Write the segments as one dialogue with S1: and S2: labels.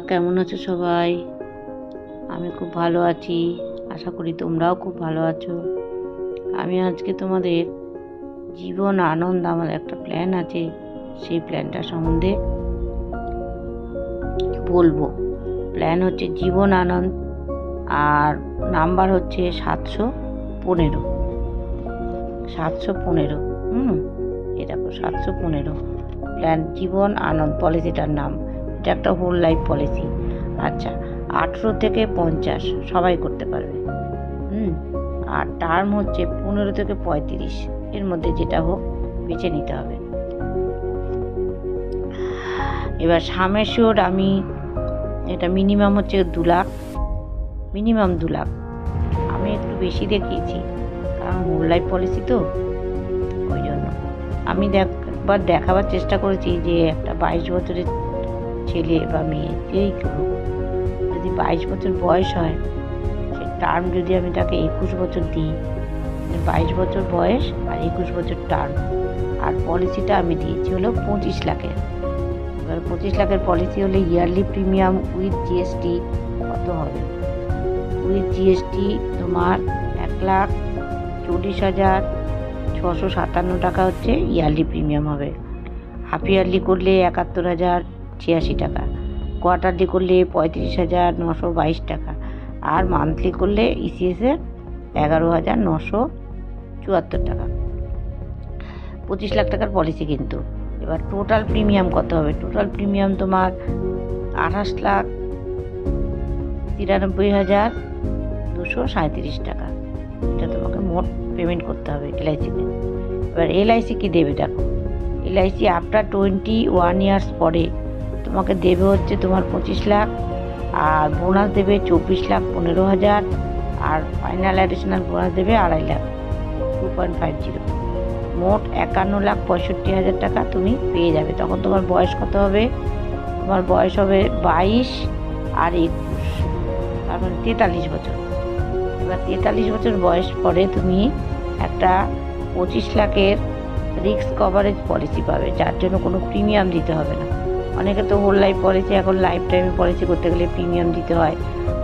S1: কেমন আছো সবাই? আমি খুব ভালো আছি, আশা করি তোমরাও খুব ভালো আছো। আমি আজকে তোমাদের জীবন আনন্দ, আমার একটা প্ল্যান আছে, সেই প্ল্যানটা সম্বন্ধে বলবো। প্ল্যান হচ্ছে জীবন আনন্দ, আর নাম্বার হচ্ছে 715। 715। এ দেখো 715 প্ল্যান জীবন আনন্দ পলিসিটার নাম। এটা একটা হোল লাইফ পলিসি। আচ্ছা, 18 থেকে 50 সবাই করতে পারবে। আর টার্ম হচ্ছে 15 থেকে 35, এর মধ্যে যেটা হোক বেছে নিতে হবে। এবার সামের শিওর আমি এটা মিনিমাম হচ্ছে 2 লাখ, মিনিমাম 2 লাখ। আমি একটু বেশি দেখিয়েছি কারণ হোল লাইফ পলিসি তো, ওই জন্য আমি একবার দেখাবার চেষ্টা করেছি যে একটা 22 বছরের ছেলে বা মেয়ে যেই করুক, যদি 22 বছর বয়স হয়, সে টার্ম যদি আমি তাকে 21 বছর দিই, 22 বছর বয়স আর 21 বছর টার্ম, আর পলিসিটা আমি দিয়েছি হলো 25 লাখের। এবার 25 লাখের পলিসি হলে ইয়ারলি প্রিমিয়াম উইথ জিএসটি কত হবে? উইথ জিএসটি তোমার 1,40,657 টাকা হচ্ছে ইয়ারলি প্রিমিয়াম হবে। হাফ ইয়ারলি করলে 71,086 টাকা, কোয়ার্টারলি করলে 35,922 টাকা, আর মান্থলি করলে ইসিএসে 11,974 টাকা। 25 লাখ টাকার পলিসি কিন্তু। এবার টোটাল প্রিমিয়াম কত হবে? টোটাল প্রিমিয়াম তোমার 28,93,237 টাকা। এটা তোমাকে মোট পেমেন্ট করতে হবে এলআইসিতে। এবার এলআইসি কি দেবে দেখো, এলআইসি আফটার 21 ইয়ার্স পরে তোমাকে দেবে হচ্ছে তোমার 25 লাখ, আর বোনাস দেবে 24,15,000, আর ফাইনাল অ্যাডিশনাল বোনাস দেবে 2.5 লাখ, 2.50। মোট 51,65,000 টাকা তুমি পেয়ে যাবে। তখন তোমার বয়স কত হবে? তোমার বয়স হবে 22 আর 21, তার মানে 43 বছর। এবার 43 বছর বয়স পরে তুমি একটা 25 লাখের রিস্ক কভারেজ পলিসি পাবে, যার জন্য কোনো প্রিমিয়াম দিতে হবে না। অনেকে তো হোল লাইফ পলিসি, এখন লাইফ টাইমে পলিসি করতে গেলে প্রিমিয়াম দিতে হয়।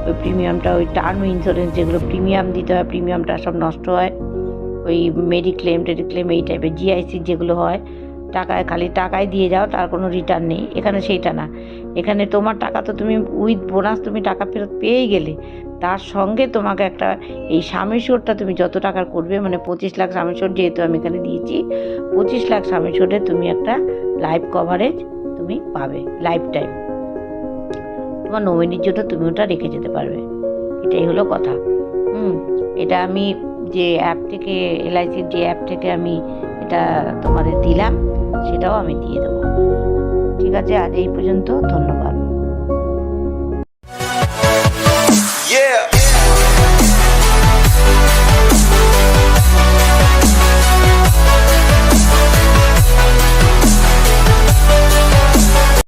S1: ওই প্রিমিয়ামটা, ওই টার্ম ইন্স্যুরেন্স যেগুলো প্রিমিয়াম দিতে হয়, প্রিমিয়ামটা সব নষ্ট হয়। ওই মেডিক্লেম টেডিক্লেম এই টাইপের জিআইসি যেগুলো হয়, টাকায় খালি টাকায় দিয়ে যাও, তার কোনো রিটার্ন নেই। এখানে সেইটা না, এখানে তোমার টাকা তো তুমি উইথ বোনাস তুমি টাকা ফেরত পেয়েই গেলে, তার সঙ্গে তোমাকে একটা এই সামেশোরটা তুমি যত টাকার করবে, মানে 25 লাখ সামেশোর যেহেতু আমি এখানে দিয়েছি, 25 লাখ সামেশোরে তুমি একটা লাইফ কভারেজ তুমি পাবে লাইফ টাইম। তোমার নমিনির জন্য তুমি ওটা রেখে যেতে পারবে। এটাই হলো কথা। এটা আমি যে অ্যাপ থেকে, এলআইসির যে অ্যাপ থেকে আমি এটা তোমাদের দিলাম, সেটাও আমি দিয়ে দেবো। ঠিক আছে, আজ এই পর্যন্ত, ধন্যবাদ।